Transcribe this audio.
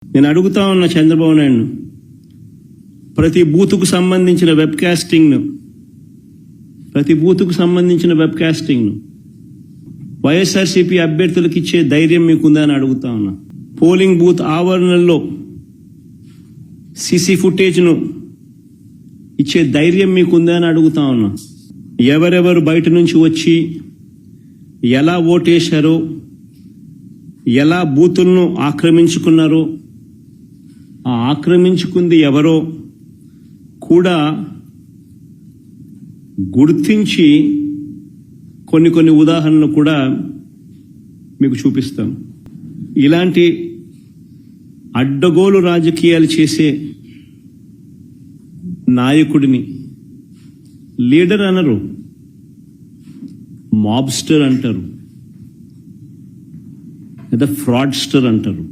నేను అడుగుతా ఉన్న చంద్రబాబు నాయుడు, ప్రతి బూతుకు సంబంధించిన వెబ్ కాస్టింగ్ను వైఎస్ఆర్సీపీ అభ్యర్థులకు ఇచ్చే ధైర్యం మీకుందా అని అడుగుతా ఉన్నా. పోలింగ్ బూత్ ఆవరణల్లో సీసీ ఫుటేజ్ను ఇచ్చే ధైర్యం మీకుందా అని అడుగుతా ఉన్నా. ఎవరెవరు బయట నుంచి వచ్చి ఎలా ఓటేశారో, ఎలా బూతులను ఆక్రమించుకున్నారో, ఆ ఆక్రమించుకుంది ఎవరో కూడా గుర్తించి కొన్ని ఉదాహరణలు కూడా మీకు చూపిస్తాం. ఇలాంటి అడ్డగోలు రాజకీయాలు చేసే నాయకుడిని లీడర్ అనరు, మాబ్స్టర్ అంటారు లేదా ఫ్రాడ్స్టర్ అంటారు.